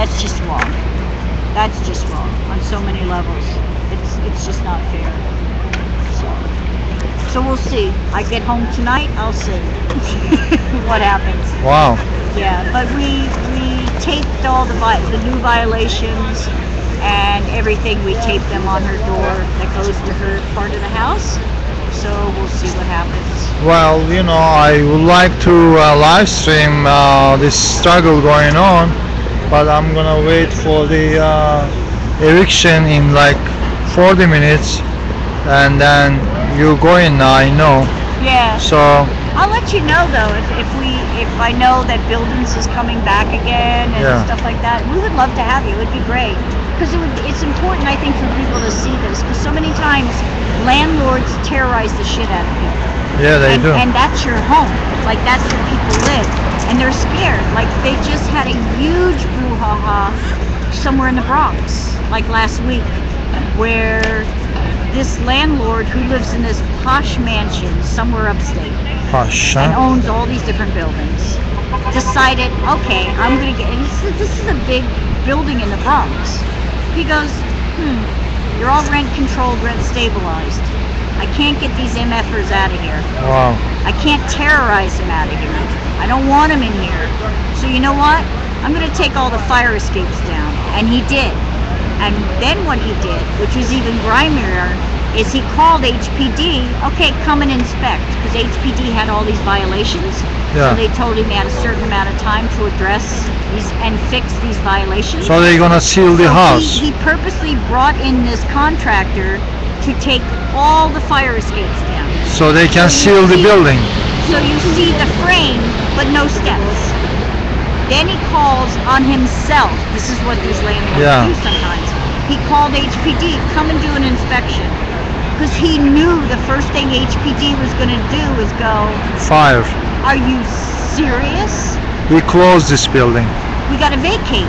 That's just wrong. That's just wrong on so many levels. It's just not fair. So we'll see. I get home tonight, I'll see what happens. Wow. Yeah, but we taped all the new violations and everything. We taped them on her door that goes to her part of the house. So we'll see what happens. Well, you know, I would like to live stream this struggle going on, but I'm gonna wait for the eviction in like 40 minutes, and then you go in now, I know. Yeah. So I'll let you know though if I know that buildings is coming back again and stuff like that. We would love to have you. It'd be great because it's important, I think, for people to see this, because so many times landlords terrorize the shit out of people. yeah, they do. And that's your home. Like, that's where people live, and they're scared. Like, they just had a huge brouhaha somewhere in the Bronx, like last week, where this landlord who lives in this posh mansion somewhere upstate Posh, and huh? owns all these different buildings decided, okay, I'm gonna get, and this is a big building in the Bronx. He goes, you're all rent controlled, rent stabilized. I can't get these MFers out of here. Wow. I can't terrorize them out of here. I don't want them in here. So you know what? I'm gonna take all the fire escapes down. And he did. And then what he did, which was even grimier, is he called HPD, okay, come and inspect, because HPD had all these violations. Yeah. So they told him he had a certain amount of time to address these and fix these violations. So they're gonna seal the house. He purposely brought in this contractor to take all the fire escapes down. So they can seal the building. So you see the frame, but no steps. Then he calls on himself. This is what these landlords do sometimes. He called HPD, come and do an inspection. Because he knew the first thing HPD was going to do was go, Fire. are you serious? We close this building. We got to vacate.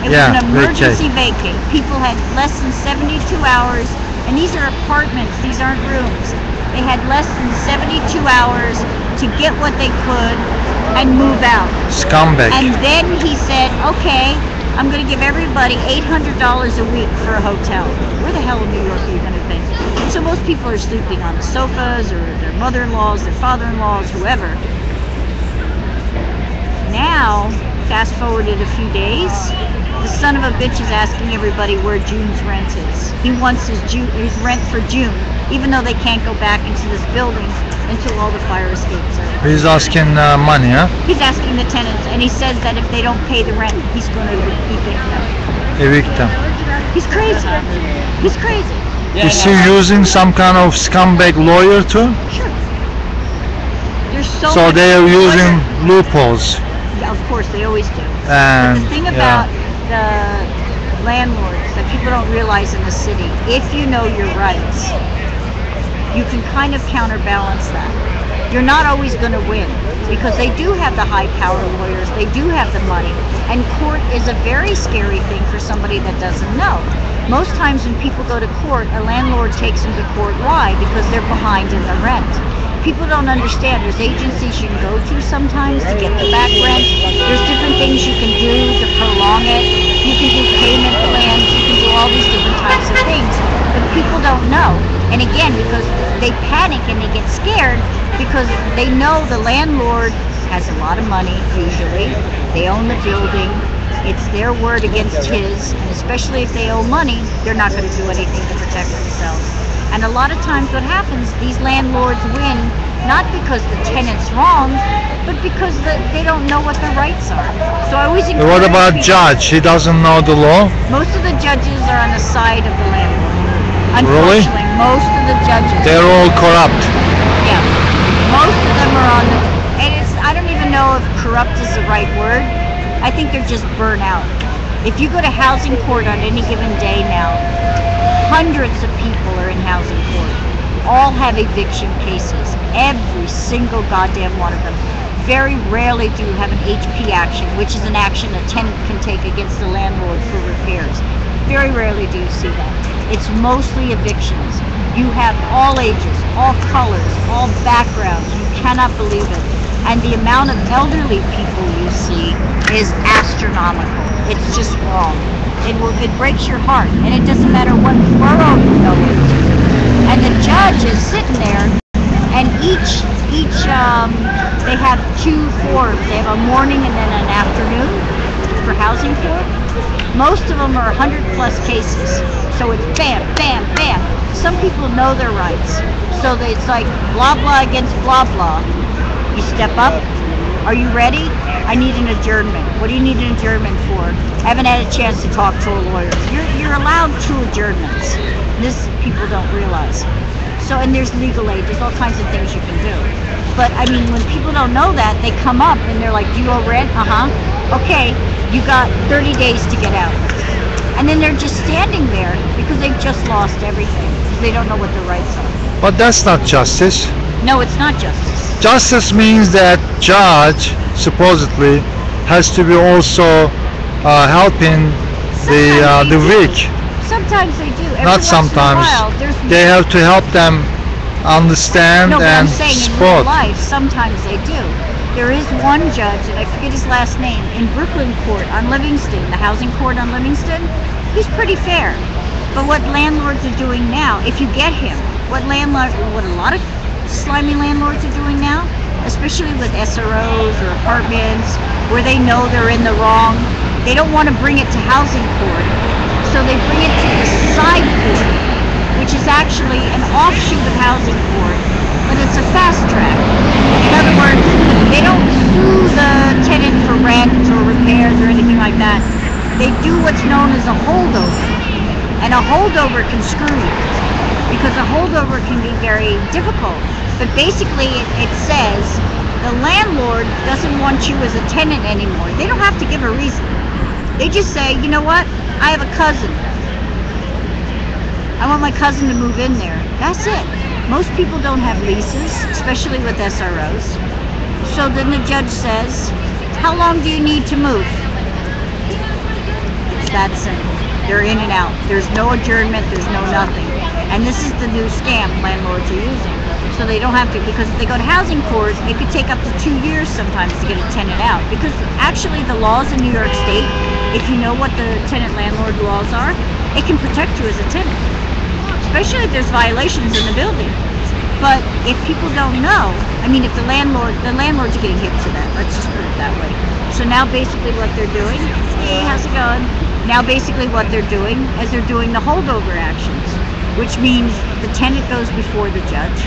It was an emergency vacate. People had less than 72 hours, and these are apartments, these aren't rooms. They had less than 72 hours to get what they could and move out. Scumbag. And then he said, okay, I'm going to give everybody $800 a week for a hotel. Where the hell in New York are you going to think? So most people are sleeping on the sofas, or their mother-in-laws, their father-in-laws, whoever. Now, fast forwarded a few days, the son of a bitch is asking everybody where June's rent is. He wants his rent for June, even though they can't go back into this building until all the fire escapes are. He's asking money, huh? He's asking the tenants, and he says that if they don't pay the rent, he's going to evict them. Evict them. He's crazy. He's crazy. Is he using some kind of scumbag lawyer too? Sure. There's So they are using loopholes. Yeah, of course, they always do. And But the thing about the landlords that people don't realize in the city, if you know your rights, you can kind of counterbalance that. You're not always going to win, because they do have the high power lawyers, they do have the money, and court is a very scary thing for somebody that doesn't know. Most times when people go to court, a landlord takes them to court. Why? Because they're behind in the rent. People don't understand. There's agencies you can go to sometimes to get the back rent. There's different things you can do to prolong it. You can do payment plans. You can do all these different types of things. But people don't know. And again, because they panic and they get scared, because they know the landlord has a lot of money, usually. They own the building. It's their word against his. And especially if they owe money, they're not going to do anything to protect themselves. And a lot of times what happens, these landlords win, not because the tenant's wrong, but because they don't know what their rights are. So I always encourage What about people, judge? He doesn't know the law? most of the judges are on the side of the landlord. Really? Unfortunately, most of the judges. They're all corrupt. Yeah. Most of them are on the, and I don't even know if corrupt is the right word. I think they're just burnt out. If you go to housing court on any given day now, hundreds of people are in housing court. All have eviction cases. Every single goddamn one of them. Very rarely do you have an HP action, which is an action a tenant can take against the landlord for repairs. Very rarely do you see that. It's mostly evictions. You have all ages, all colors, all backgrounds. You cannot believe it. And the amount of elderly people you see is astronomical. It's just wrong. It breaks your heart, and it doesn't matter what borough you go into. And the judge is sitting there, and each they have two forms. They have a morning and then an afternoon for housing court. Most of them are 100 plus cases, so it's bam, bam, bam. Some people know their rights, so it's like blah blah against blah blah. You step up. Are you ready? I need an adjournment. What do you need an adjournment for? I haven't had a chance to talk to a lawyer. You're allowed 2 adjournments. This people don't realize. So, and there's legal aid. There's all kinds of things you can do. But I mean, when people don't know that, they come up and they're like, "Do you owe rent?" Okay, you got 30 days to get out. And then they're just standing there because they've just lost everything. They don't know what their rights are. But that's not justice. No, it's not justice. Justice means that judge supposedly has to be also helping the weak. Sometimes they do. Every Not once sometimes. In a while, They have to help them understand no, but and I'm saying in support. real life, sometimes they do. There is one judge, and I forget his last name, in Brooklyn Court on Livingston, the housing court on Livingston. He's pretty fair. But what landlords are doing now, if you get him, what a lot of slimy landlords are doing now, especially with SROs or apartments where they know they're in the wrong, they don't want to bring it to housing court, so they bring it to the side court, which is actually an offshoot of housing court, but it's a fast track. In other words, they don't sue the tenant for rent or repairs or anything like that. They do what's known as a holdover, and a holdover can screw you, because a holdover can be very difficult. But basically it says the landlord doesn't want you as a tenant anymore. They don't have to give a reason. They just say, you know what, I have a cousin. I want my cousin to move in there. That's it. Most people don't have leases, especially with SROs. So then the judge says, how long do you need to move? It's that simple. They're in and out. There's no adjournment, there's no nothing. And this is the new scam landlords are using. So they don't have to, because if they go to housing court, it could take up to 2 years sometimes to get a tenant out. Because actually the laws in New York State, if you know what the tenant-landlord laws are, it can protect you as a tenant. Especially if there's violations in the building. But if people don't know, I mean, if the landlords are getting hip to that, let's just put it that way. So now basically what they're doing, hey, how's it going? Now basically what they're doing is they're doing the holdover actions, which means the tenant goes before the judge,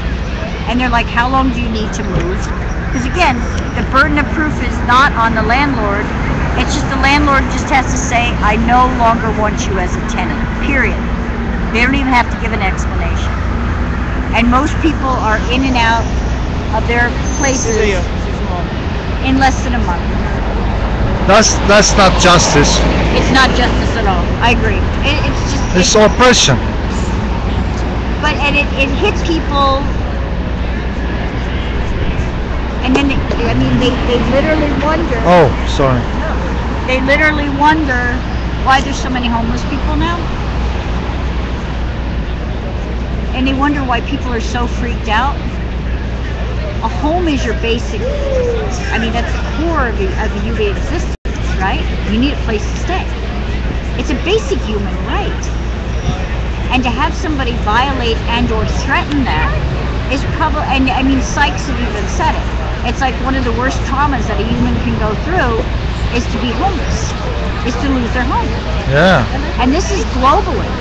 and they're like, how long do you need to move? Because again, the burden of proof is not on the landlord, it's just the landlord just has to say, I no longer want you as a tenant, period. They don't even have to give an explanation. And most people are in and out of their places in less than a month. That's not justice. It's not justice at all. I agree. It's oppression. But it hits people, and then they literally wonder. Oh, sorry. They literally wonder why there's so many homeless people now. And they wonder why people are so freaked out. A home is your basic, that's the core of the human existence, right? You need a place to stay. It's a basic human right. And to have somebody violate and or threaten that is probably, Sykes had even said it. It's like one of the worst traumas that a human can go through is to be homeless, is to lose their home. Yeah. And this is globally.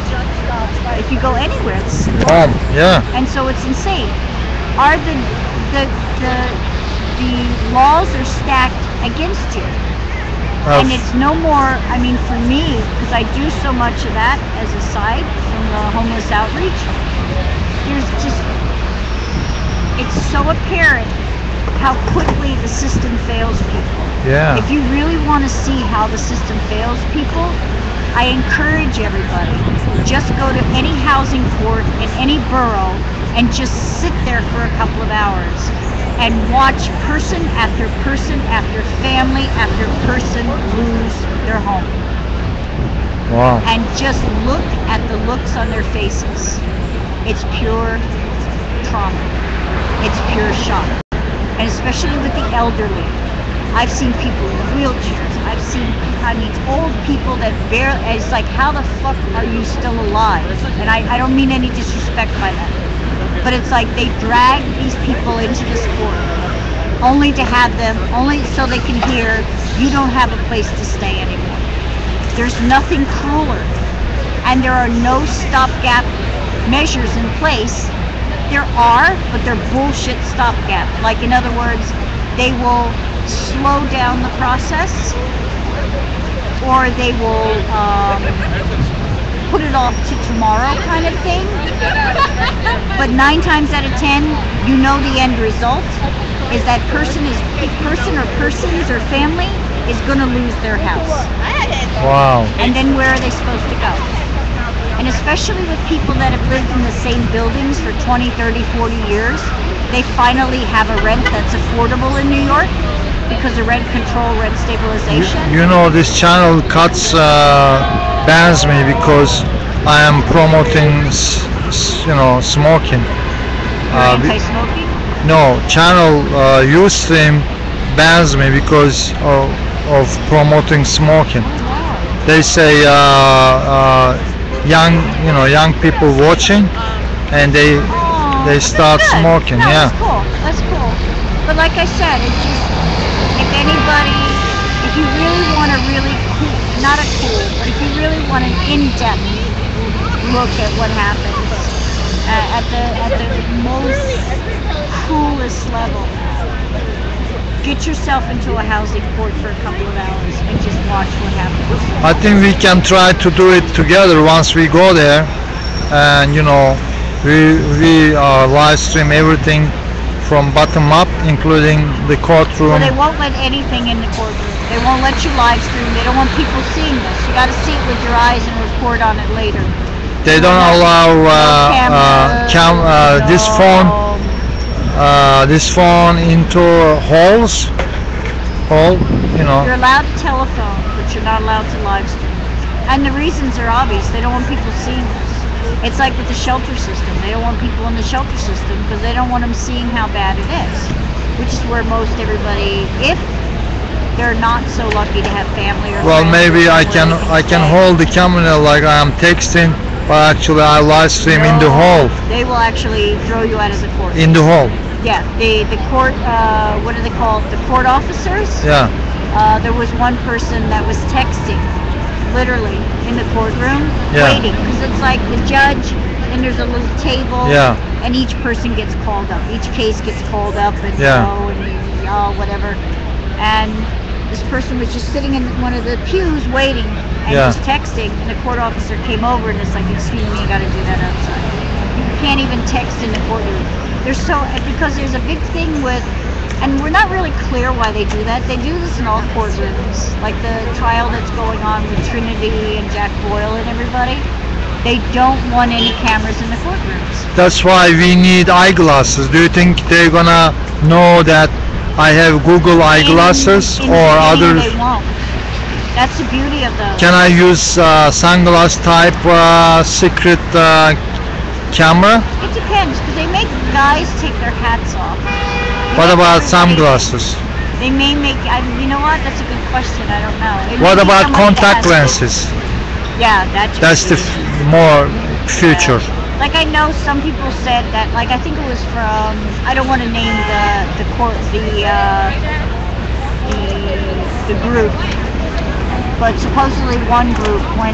If you go anywhere, it's yeah. And so it's insane. Are the laws are stacked against you, and it's no more. For me, because I do so much of that as a side from the homeless outreach. It's so apparent how quickly the system fails people. Yeah. If you really want to see how the system fails people, I encourage everybody, just go to any housing court in any borough and just sit there for a couple of hours and watch person after person after family after person lose their home. Wow. And just look at the looks on their faces. It's pure trauma. It's pure shock. And especially with the elderly. I've seen people in wheelchairs. I've seen, I mean, old people that barely, it's like, how the fuck are you still alive? And I don't mean any disrespect by that. But it's like they drag these people into the sport only to have them, only so they can hear, you don't have a place to stay anymore. There's nothing crueler. And there are no stopgap measures in place. There are, but they're bullshit stopgap. Like, in other words, they will slow down the process, or they will put it off to tomorrow kind of thing. But 9 times out of 10, you know the end result is that person or persons or family is going to lose their house. Wow. And then where are they supposed to go? And especially with people that have lived in the same buildings for 20, 30, 40 years, they finally have a rent that's affordable in New York because of rent control, rent stabilization. You know, this channel bans me because I am promoting, smoking. You're anti-smoking? No, channel Ustream bans me because of promoting smoking. They say young people watching, and they start good. smoking. No, Yeah. That's cool. But like I said, it's just, if you really want a really cool, not a cool, but if you really want an in-depth look at what happens at the most coolest level, get yourself into a housing court for a couple of hours and just watch what happens. I think we can try to do it together once we go there, and we live stream everything from bottom up, including the courtroom. Well, they won't let anything in the courtroom. They won't let you live stream. They don't want people seeing this. You got to see it with your eyes and report on it later. They don't allow this phone into halls. You're allowed to telephone, but you're not allowed to live stream. And the reasons are obvious. They don't want people seeing this. It's like with the shelter system. They don't want people in the shelter system because they don't want them seeing how bad it is. Which is where most everybody, if they're not so lucky to have family or well, friends, maybe I can hold the camera like I'm texting, but actually I live stream in the hall. They will actually throw you out of the court. In the hall. Yeah, the court, what do they call it? The court officers? Yeah. There was one person that was texting, literally, in the courtroom, waiting. Because it's like the judge, and there's a little table, and each person gets called up. Each case gets called up, and whatever. And this person was just sitting in one of the pews waiting, and just texting, and the court officer came over, and it's like, excuse me, you got to do that outside. You can't even text in the courtroom. Because there's a big thing with, and we're not really clear why they do that. They do this in all courtrooms, like the trial that's going on with Trinity and Jack Boyle and everybody. They don't want any cameras in the courtrooms. That's why we need eyeglasses. Do you think they're gonna know that I have Google eyeglasses or other? They won't. That's the beauty of those. Can I use sunglass type secret camera? It depends, because they make guys take their hats off. What about sunglasses? They may make, you know what, that's a good question, I don't know. What about contact lenses? Yeah, that's the more future. Like, I know some people said that, like, I think it was from, I don't want to name the court, the group, but supposedly one group went